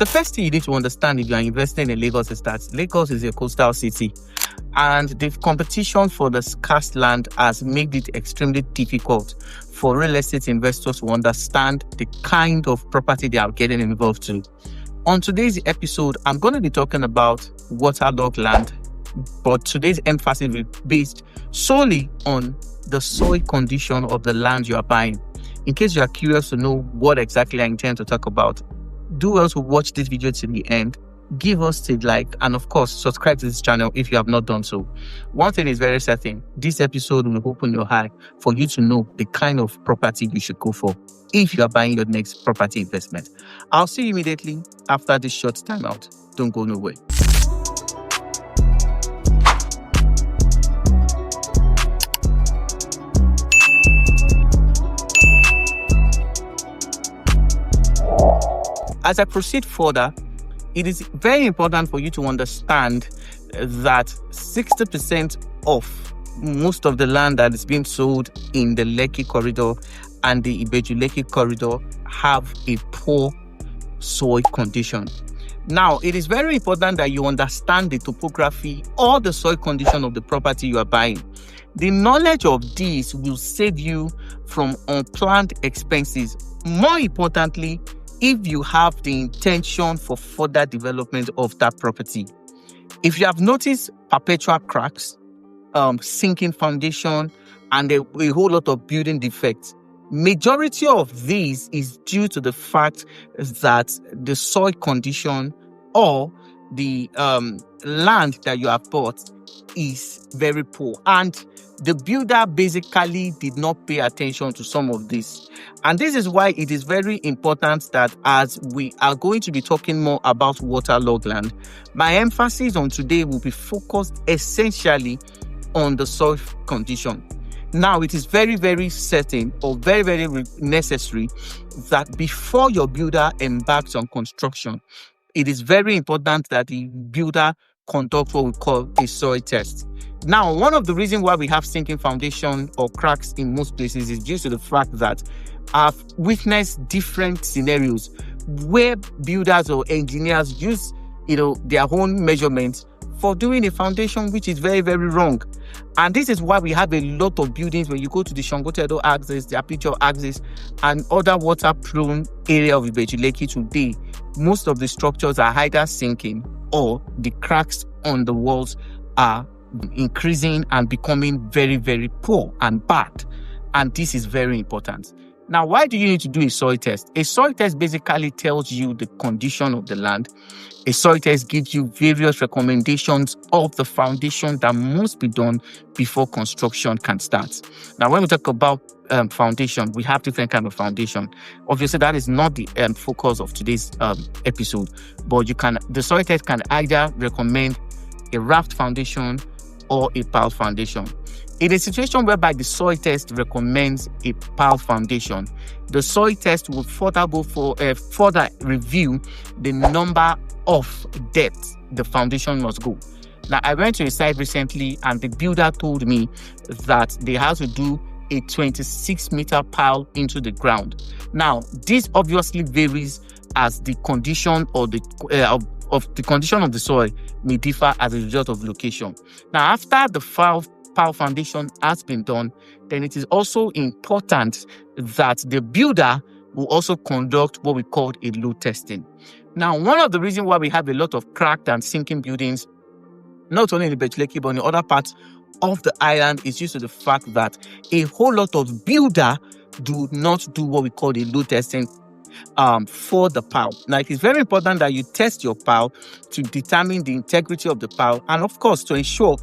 The first thing you need to understand if you are investing in Lagos is that Lagos is a coastal city, and the competition for the scarce land has made it extremely difficult for real estate investors to understand the kind of property they are getting involved in. On today's episode, I'm going to be talking about waterlogged land, but today's emphasis will be based solely on the soil condition of the land you are buying. In case you are curious to know what exactly I intend to talk about, do well to watch this video to the end, give us a like, and of course, subscribe to this channel if you have not done so. One thing is very certain, this episode will open your eye for you to know the kind of property you should go for if you are buying your next property investment. I'll see you immediately after this short timeout. Don't go nowhere. As I proceed further, it is very important for you to understand that 60% of most of the land that is being sold in the Lekki corridor and the Ibeju Lekki corridor have a poor soil condition. Now, it is very important that you understand the topography or the soil condition of the property you are buying. The knowledge of this will save you from unplanned expenses. More importantly, if you have the intention for further development of that property. If you have noticed perpetual cracks, sinking foundation, and a whole lot of building defects, majority of these is due to the fact that the soil condition or the land that you have bought is very poor, and the builder basically did not pay attention to some of this. And this is why it is very important that as we are going to be talking more about waterlogged land, my emphasis on today will be focused essentially on the soil condition. Now, it is very, very certain or very, very necessary that before your builder embarks on construction, it is very important that the builder conduct what we call a soil test. Now, one of the reasons why we have sinking foundation or cracks in most places is due to the fact that I've witnessed different scenarios where builders or engineers use, their own measurements for doing a foundation which is very, very wrong. And this is why we have a lot of buildings when you go to the Shangotedo axis, the Apicho axis, and other water-prone area of Ibeju Lekki today. Most of the structures are either sinking or the cracks on the walls are increasing and becoming very, very poor and bad. And this is very important. Now, why do you need to do a soil test? A soil test basically tells you the condition of the land. A soil test gives you various recommendations of the foundation that must be done before construction can start. Now, when we talk about foundation, we have different kinds of foundation. Obviously, that is not the focus of today's episode, but the soil test can either recommend a raft foundation or a pile foundation. In a situation whereby the soil test recommends a pile foundation, the soil test will further go for further review the number of depths the foundation must go. Now, I went to a site recently and the builder told me that they have to do a 26-meter pile into the ground. Now, this obviously varies as the condition or the condition of the soil may differ as a result of location. Now, after the pile foundation has been done, then it is also important that the builder will also conduct what we call a load testing. Now, one of the reasons why we have a lot of cracked and sinking buildings, not only in Ibeju Lekki, but in other parts of the island, is due to the fact that a whole lot of builders do not do what we call a load testing for the pile. Now, it is very important that you test your pile to determine the integrity of the pile, and of course to ensure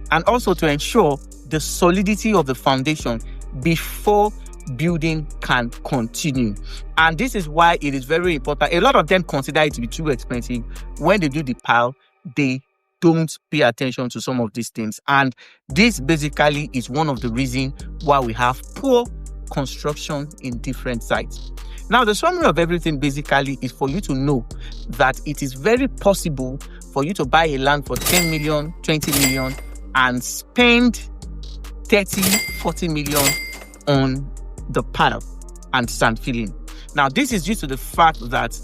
the solidity of the foundation before building can continue. And this is why it is very important. A lot of them consider it to be too expensive. When they do the pile, they don't pay attention to some of these things, and this basically is one of the reasons why we have poor construction in different sites. Now, the summary of everything basically is for you to know that it is very possible for you to buy a land for 10 million, 20 million and spend 30, 40 million on the pile and sand filling. Now, this is due to the fact that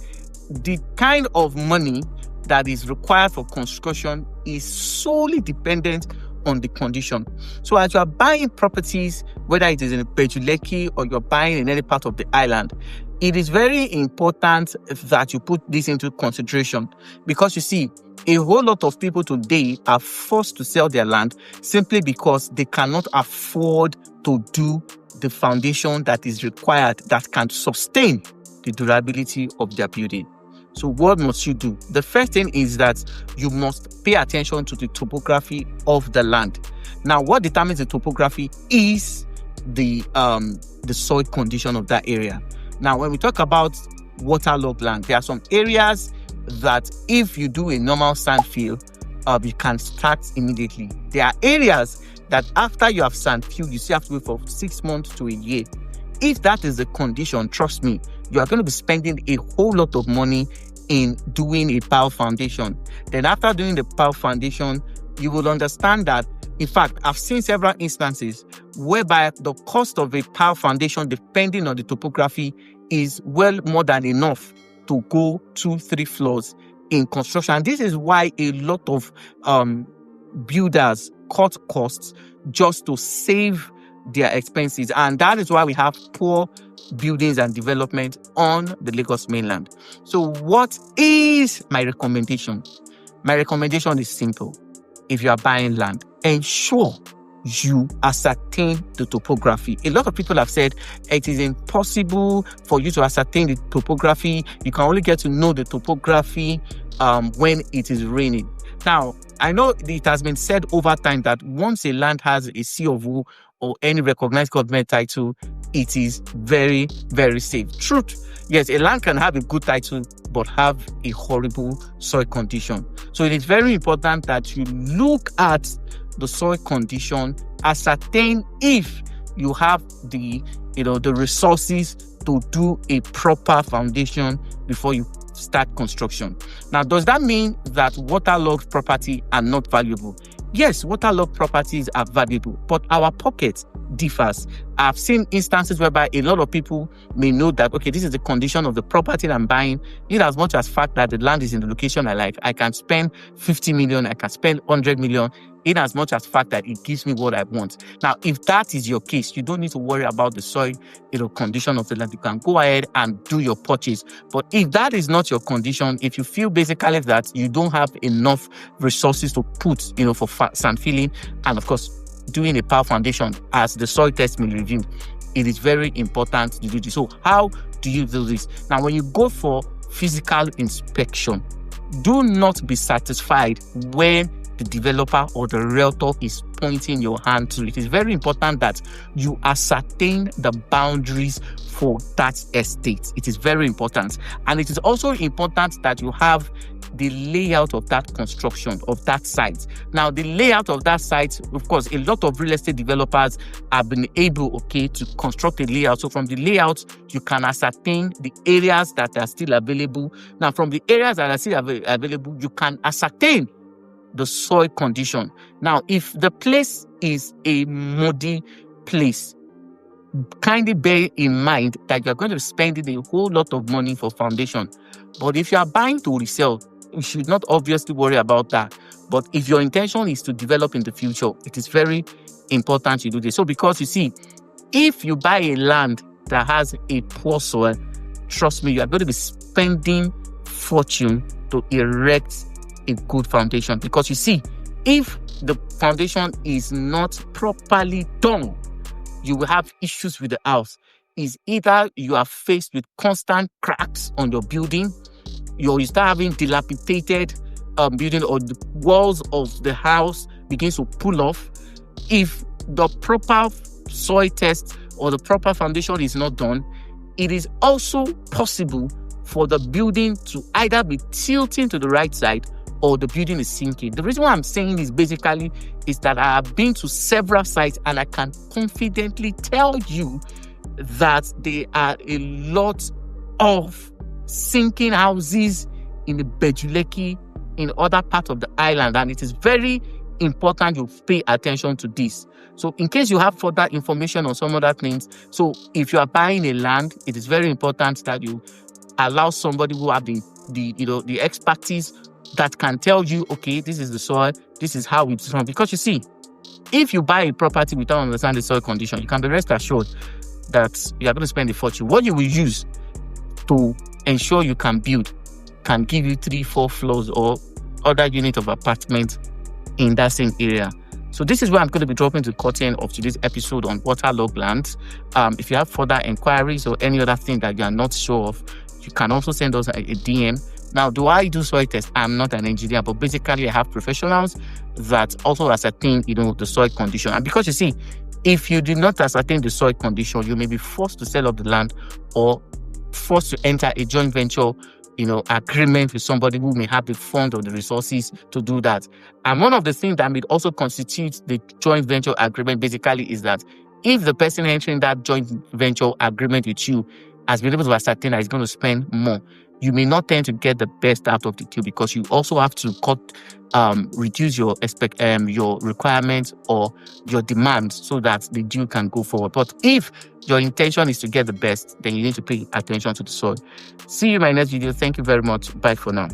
the kind of money that is required for construction is solely dependent on the condition. So as you are buying properties, whether it is in Ibeju Lekki or you're buying in any part of the island, it is very important that you put this into consideration, because you see, a whole lot of people today are forced to sell their land simply because they cannot afford to do the foundation that is required that can sustain the durability of their building. So what must you do? The first thing is that you must pay attention to the topography of the land. Now, what determines the topography is the soil condition of that area. Now, when we talk about waterlogged land, there are some areas that if you do a normal sand fill, you can start immediately. There are areas that after you have sand filled, you still have to wait for 6 months to a year. If that is the condition, trust me, you are going to be spending a whole lot of money in doing a pile foundation. Then after doing the pile foundation, you will understand that, in fact, I've seen several instances whereby the cost of a pile foundation, depending on the topography, is well more than enough to go 2-3 floors in construction. And this is why a lot of builders cut costs just to save their expenses. And that is why we have poor buildings and development on the Lagos mainland. So what is my recommendation? My recommendation is simple. If you are buying land, ensure you ascertain the topography. A lot of people have said it is impossible for you to ascertain the topography. You can only get to know the topography when it is raining. Now, I know it has been said over time that once a land has a C of O or any recognized government title, it is very, very safe. Truth, yes, a land can have a good title but have a horrible soil condition. So it is very important that you look at the soil condition, ascertain if you have the resources to do a proper foundation before you start construction. Now, does that mean that waterlogged property are not valuable? Yes, waterlogged properties are valuable, but our pocket differs. I've seen instances whereby a lot of people may know that, okay, this is the condition of the property that I'm buying, in as much as fact that the land is in the location I like. I can spend 50 million, I can spend 100 million, in as much as fact that it gives me what I want. Now, if that is your case, you don't need to worry about the soil, condition of the land. You can go ahead and do your purchase. But if that is not your condition, if you feel basically that you don't have enough resources to put, for sand filling, and of course, doing a pile foundation as the soil test will review, it is very important to do this. So how do you do this? Now, when you go for physical inspection, do not be satisfied when the developer or the realtor is pointing your hand to it. It is very important that you ascertain the boundaries for that estate. It is very important. And it is also important that you have the layout of that construction, of that site. Now, the layout of that site, of course, a lot of real estate developers have been able, to construct a layout. So from the layout, you can ascertain the areas that are still available. Now, from the areas that are still available, you can ascertain the soil condition. Now, if the place is a muddy place, kindly bear in mind that you're going to be spending a whole lot of money for foundation. But if you are buying to resell, you should not obviously worry about that. But if your intention is to develop in the future, it is very important you do this. So because you see, if you buy a land that has a poor soil, trust me, you are going to be spending fortune to erect a good foundation. Because you see, if the foundation is not properly done, you will have issues with the house. Is either you are faced with constant cracks on your building, you start having dilapidated building, or the walls of the house begins to pull off. If the proper soil test or the proper foundation is not done, it is also possible for the building to either be tilting to the right side or the building is sinking. The reason why I'm saying this basically is that I have been to several sites and I can confidently tell you that there are a lot of sinking houses in the Ibeju Lekki, in other parts of the island, and it is very important you pay attention to this. So in case you have further information on some other things, so if you are buying a land, it is very important that you allow somebody who have the the expertise that can tell you, okay, this is the soil, this is how it's from. Because you see, if you buy a property without understanding the soil condition, you can be rest assured that you are going to spend a fortune. What you will use to ensure you can build can give you 3-4 floors or other unit of apartment in that same area. So this is where I'm going to be dropping the curtain of today's episode on waterlogged lands. If you have further inquiries or any other thing that you are not sure of, you can also send us a DM. Now, do I do soil tests? I'm not an engineer, but basically I have professionals that also ascertain, the soil condition. And because you see, if you do not ascertain the soil condition, you may be forced to sell off the land or forced to enter a joint venture agreement with somebody who may have the fund or the resources to do that. And one of the things that may also constitute the joint venture agreement basically is that if the person entering that joint venture agreement with you has been able to ascertain that he's going to spend more, you may not tend to get the best out of the deal because you also have to reduce your requirements or your demands so that the deal can go forward. But if your intention is to get the best, then you need to pay attention to the soil. See you in my next video. Thank you very much. Bye for now.